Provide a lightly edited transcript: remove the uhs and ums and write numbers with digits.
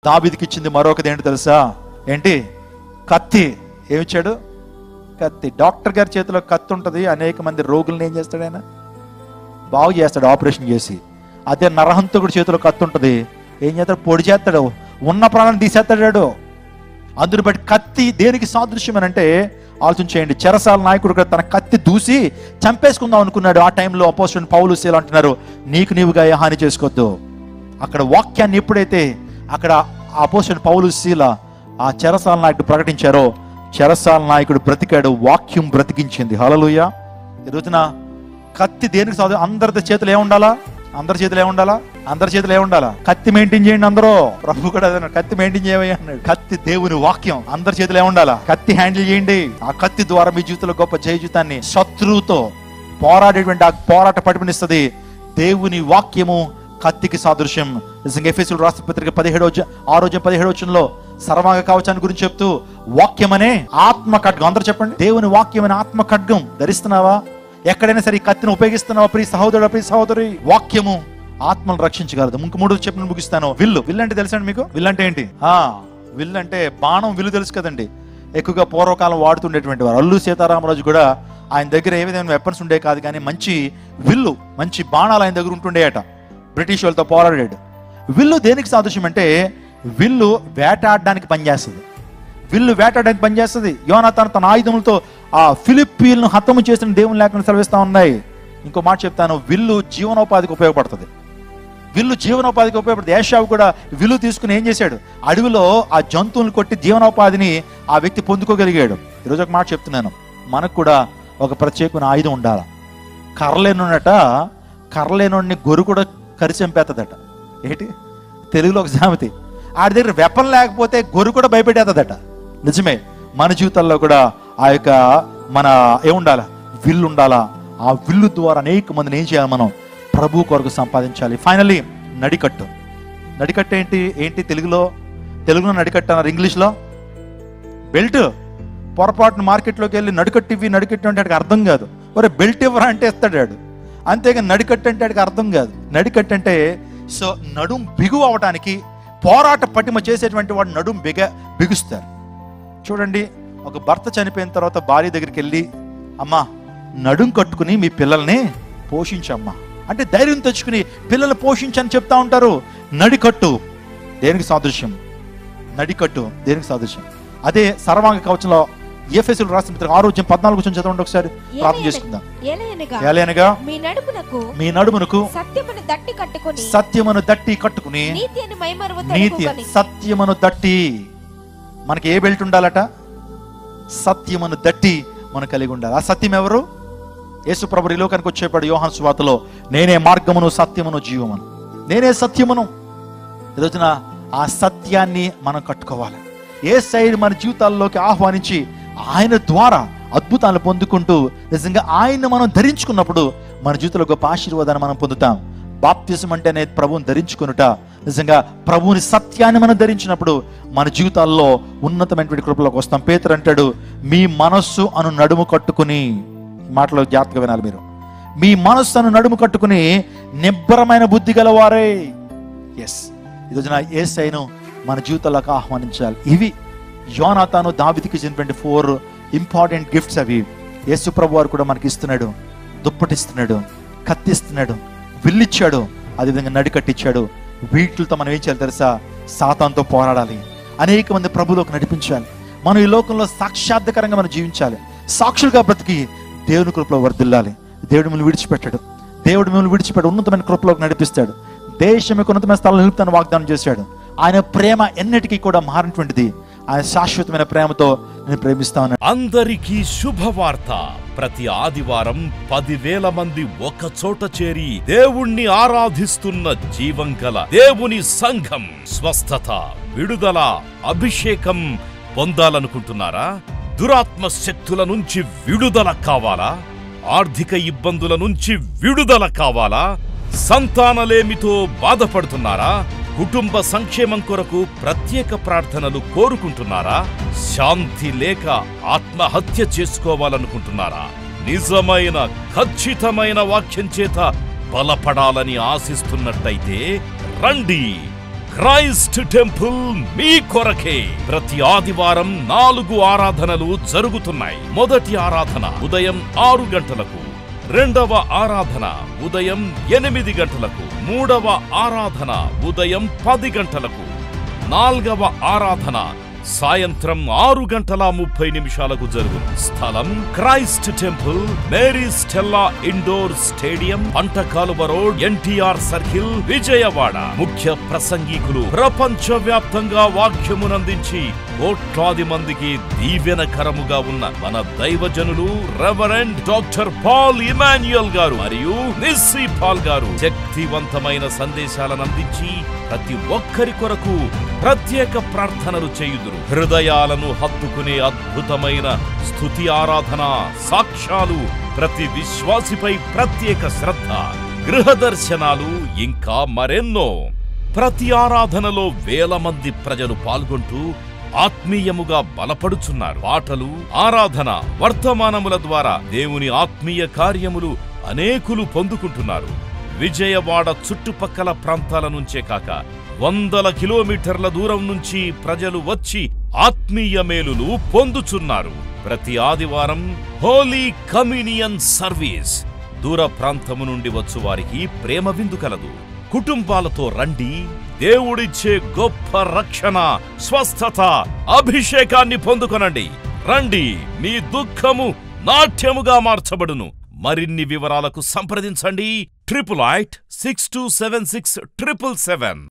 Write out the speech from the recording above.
దావీదుకి ఇచ్చింది మరొకటి ఏంటి తెలుసా? ఏంటి? కత్తి. ఏమిచ్చాడు? కత్తి. డాక్టర్ గారి చేతిలో కత్తి ఉంటుంది. అనేక మంది రోగులను ఏం చేస్తాడు? ఆయన బాగు చేస్తాడు ఆపరేషన్ చేసి. అదే నరహంతకుడి చేతిలో కత్తి ఉంటుంది. ఏం చేస్తాడు? పొడి చేస్తాడు, ఉన్న ప్రాణాన్ని తీసేస్తాడు. అందుని బట్టి కత్తి దేనికి సాదృశ్యం అని అంటే ఆలోచన చేయండి. చెరసాల నాయకుడు తన కత్తి దూసి చంపేసుకుందాం అనుకున్నాడు. ఆ టైంలో అపోస్తలుడైన పౌలు శీల అంటున్నారు, నీకు నీవుగా ఏ హాని చేసుకోవద్దు. అక్కడ వాక్యాన్ని ఎప్పుడైతే అక్కడ అపోస్తలుడైన పౌలు శీల ఆ చెరసాల నాయకుడు ప్రకటించారో, చెరసాల నాయకుడు బ్రతికాడు. వాక్యం బ్రతికించింది. హల్లెలూయా. ఈ రోజున కత్తి దేనికి సాధు? అందరి చేతులు ఏముండాలా? అందరి చేతులు ఏముండాలా? అందరి చేతులు ఏముండాలా? కత్తి మెయింటైన్ చేయండి అందరూ. ప్రభు కూడా కత్తి మెయింటైన్ చేయవయ్యా అన్నాడు. కత్తి దేవుని వాక్యం. అందరి చేతులు ఏముండాలా? కత్తి హ్యాండిల్ చేయండి. ఆ కత్తి ద్వారా మీ జీవితంలో గొప్ప జయజీతాన్ని, శత్రువుతో పోరాడేటువంటి ఆ పోరాట పడిపినిస్తుంది. దేవుని వాక్యము కత్తికి సాదృశ్యం. నిజంగా ఎఫెసీయులకు రాసిన పత్రిక 17 సర్వాంగ కవచాన్ని గురించి చెప్తూ వాక్యం అనే ఆత్మ ఖడ్గం. అందరూ చెప్పండి, దేవుని వాక్యం అనే ఆత్మ ఖడ్గం ధరిస్తున్నావా? ఎక్కడైనా సరే ఈ కత్తిని ఉపయోగిస్తున్నావా? ప్రియ సహోదరుడు, ప్రియ సహోదరి, వాక్యము ఆత్మను రక్షించగలదు. ఇంక 3 చెప్పిన ముగిస్తాను. విల్లు. విల్లు అంటే తెలుసండి మీకు? విల్లు అంటే ఏంటి? విల్లు అంటే బాణం. విల్లు తెలుసు కదండి. ఎక్కువగా పూర్వకాలం వాడుతుండేటువంటి వారు. అల్లు సీతారామరాజు కూడా ఆయన దగ్గర ఏ విధమైన వెపన్స్ ఉండే కాదు, కానీ మంచి విల్లు, మంచి బాణాలు ఆయన దగ్గర ఉంటుండేయట. బ్రిటిష్ వాళ్ళతో పోరాడాడు. విల్లు దేనికి సాదృశ్యం అంటే విల్లు వేటాడడానికి పనిచేస్తుంది. విల్లు వేటాడడానికి పనిచేస్తుంది. యోనాతాను తన ఆయుధములతో ఆ ఫిలిప్పీలను హతము చేసిన దేవుని లేఖను సెలవిస్తా ఉన్నాయి. ఇంకో మాట చెప్తాను, విల్లు జీవనోపాధికి ఉపయోగపడుతుంది. విల్లు జీవనోపాధికి ఉపయోగపడుతుంది. ఏషావు కూడా విల్లు తీసుకుని ఏం చేశాడు? అడవిలో ఆ జంతువులను కొట్టి జీవనోపాధిని ఆ వ్యక్తి పొందుకోగలిగాడు. ఈరోజు ఒక మాట చెప్తున్నాను, మనకు కూడా ఒక ప్రత్యేకమైన ఆయుధం ఉండాలి. కర్రలేనోడిని గొర్రె కూడా కరిచంపేస్తుందట. ఏంటి? తెలుగులో ఒక సామెత, ఆడి దగ్గర వెపన్ లేకపోతే గొర్రె కూడా భయపెట్టేస్తుందట. నిజమే. మన జీవితాల్లో కూడా ఆ యొక్క మన ఏముండాలా? విల్లు ఉండాలా. ఆ విల్లు ద్వారా అనేక మందిని ఏం చేయాలి? మనం ప్రభు కొరకు సంపాదించాలి. ఫైనల్లీ నడికట్టు. నడికట్టు ఏంటి తెలుగులో నడికట్టు అన్నారు. ఇంగ్లీష్లో బెల్ట్. పొరపాటున మార్కెట్లోకి వెళ్ళి నడికట్టు ఇవి, నడికట్టు అంటే వాడికి అర్థం కాదు. ఒరే బెల్ట్ ఇవ్వరా అంటే ఇస్తాడు. అంతేగా నడికట్టు అంటే వాడికి అర్థం కాదు. నడికట్టు అంటే సో నడుం బిగువ అవడానికి పోరాట పటిమ చేసేటువంటి వాడు నడుం బిగుస్తారు. చూడండి, ఒక భర్త చనిపోయిన తర్వాత భార్య దగ్గరికి వెళ్ళి, అమ్మా నడుం కట్టుకుని మీ పిల్లల్ని పోషించమ్మా అంటే ధైర్యం తెచ్చుకుని పిల్లలు పోషించని చెప్తా ఉంటారు. నడికట్టు దేనికి సాదృశ్యం? నడికట్టు దేనికి సాదృశ్యం? అదే సర్వాంగ కవచంలో ఎఫెసీయులకు రాసిన పత్రిక 6:14 చదవండి ఒకసారి, ప్రార్థన చేసుకుందాం. ఏలయనగా మీ నడుమునకు సత్యమును దట్టి కట్టుకుని నీతి. సత్యమును దట్టి. మనకి ఏ బెల్ట్ ఉండాలట? సత్యమును దట్టి మనం కలిగి ఉండాలి. ఆ సత్యం ఎవరు? యేసు ప్రభువు ఈ లోకానికి వచ్చేపాడు. యోహాను సువార్తలో, నేనే మార్గమును సత్యమును జీవమును, నేనే సత్యమును. ఈరోజున ఆ సత్యాన్ని మనం కట్టుకోవాలి. యేసయ్యను మన జీవితాల్లోకి ఆహ్వానించి ఆయన ద్వారా అద్భుతాలు పొందుకుంటూ నిజంగా ఆయన మనం ధరించుకున్నప్పుడు మన జీవితంలో గొప్ప ఆశీర్వాదాన్ని మనం పొందుతాం. బాప్తిజం అంటేనే ప్రభువుని ధరించుకునుట. నిజంగా ప్రభువుని సత్యాన్ని మనం ధరించినప్పుడు మన జీవితాల్లో ఉన్నతమైనటువంటి కృపలోకి వస్తాం. పేతురు అంటాడు, మీ మనస్సు అను నడుము కట్టుకుని, మాటలో జాగ్రత్తగా వినాలి మీరు, మీ మనస్సు అను నడుము కట్టుకుని నిబ్బరమైన బుద్ధి గలవారే. ఈరోజున యేసయ్యను మన జీవితాల్లోకి ఆహ్వానించాలి. ఇవి యోనాతాను దావీదుకి ఇచ్చినటువంటి 4 ఇంపార్టెంట్ గిఫ్ట్స్. అవి యేసు ప్రభు వారు కూడా మనకి ఇస్తున్నాడు. దుప్పటిస్తున్నాడు, కత్తిస్తున్నాడు, విల్లిచ్చాడు, అదేవిధంగా నడికట్టిచ్చాడు. వీటితో మనం ఏం చేయాలి తెలుసా? సాతానుతో పోరాడాలి. అనేక మంది ప్రభులోకి నడిపించాలి. మనం ఈ లోకంలో సాక్షాత్కరంగా మనం జీవించాలి. సాక్షులుగా బ్రతికి దేవుని కృపలో వర్ధిల్లాలి. దేవుడు మిమ్మల్ని విడిచిపెట్టి ఉన్నతమైన కృపలోకి నడిపిస్తాడు. దేశం యొక్క ఉన్నతమైన స్థలంలో నిలుపుతాను వాగ్దానం చేశాడు. ఆయన ప్రేమ ఎన్నిటికీ కూడా మారినటువంటిది. ఆయన శాశ్వతమైన ప్రేమతో నేను ప్రేమిస్తాను. అందరికీ శుభవార్త. ప్రతి ఆదివారం 10,000 మంది ఒక చోట చేరి దేవుణ్ణి ఆరాధిస్తున్న జీవం గల దేవుని సంఘం. స్వస్థత, విడుదల, అభిషేకం పొందాలనుకుంటున్నారా? దురాత్మ శక్తుల నుంచి విడుదల కావాలా? ఆర్థిక ఇబ్బందుల నుంచి విడుదల కావాలా? సంతానలేమితో బాధపడుతున్నారా? కుటుంబ సంక్షేమం కొరకు ప్రత్యేక ప్రార్థనలు కోరుకుంటున్నారా? శాంతి లేక ఆత్మహత్య చేసుకోవాలనుకుంటున్నారా? నిజమైన ఖచ్చితమైన వాక్యం చేత బలపడాలని ఆశిస్తున్నట్టయితే రండి. క్రైస్ట్ టెంపుల్ మీ కొరకే. ప్రతి ఆదివారం 4 ఆరాధనలు జరుగుతున్నాయి. మొదటి ఆరాధన ఉదయం 6 గంటలకు, రెండవ ఆరాధన ఉదయం 8 గంటలకు, మూడవ ఆరాధన ఉదయం 10 గంటలకు, నాల్గవ ఆరాధన సాయంత్రం 6:30 జరుగును. స్థలం Christ temple, Mary Stella indoor stadium, Pantakaluva road, NTR circle, Vijayawada. ముఖ్య ప్రసంగికులు ప్రపంచ వ్యాప్తంగా వాక్యమునందించి కోట్లాది మందికి దీవెనకరముగా ఉన్న మన దైవజనులు రెవరెండ్ డాక్టర్ పాల్ ఇమాన్యుయల్ గారు మరియు నిస్సీ పాల్ గారు శక్తివంతమైన సందేశాలను అందించి ప్రతి ఒక్కరి కొరకు ప్రత్యేక ప్రార్థనలు చేయుదురు. హృదయాలను హత్తుకునే అద్భుతమైన స్తుతి ఆరాధన సాక్ష్యాలు, ప్రతి విశ్వాసిపై ప్రత్యేక శ్రద్ధ, గృహ దర్శనాలు, ఇంకా మరెన్నో. ప్రతి ఆరాధనలో వేల మంది ప్రజలు పాల్గొంటూ ఆత్మీయముగా బలపడుచున్నారు. పాటలు, ఆరాధన, వర్తమానముల ద్వారా దేవుని ఆత్మీయ కార్యములు అనేకులు పొందుకుంటున్నారు. విజయవాడ చుట్టుపక్కల ప్రాంతాల నుంచే కాక వందల కిలోమీటర్ల దూరం నుంచి ప్రజలు వచ్చి ఆత్మీయ మేలులు పొందుచున్నారు. ప్రతి ఆదివారం హోలీ కమ్యూనియన్ సర్వీస్. దూర ప్రాంతము నుండి వచ్చు వారికి ప్రేమ విందు కలదు. కుటుంబాలతో రండి. దేవుడిచ్చే గొప్ప రక్షణ, స్వస్థత, అభిషేకాన్ని పొందుకొనండి. రండి, మీ దుఃఖము నాట్యముగా మార్చబడును. మరిన్ని వివరాలకు సంప్రదించండి 88 6276 777.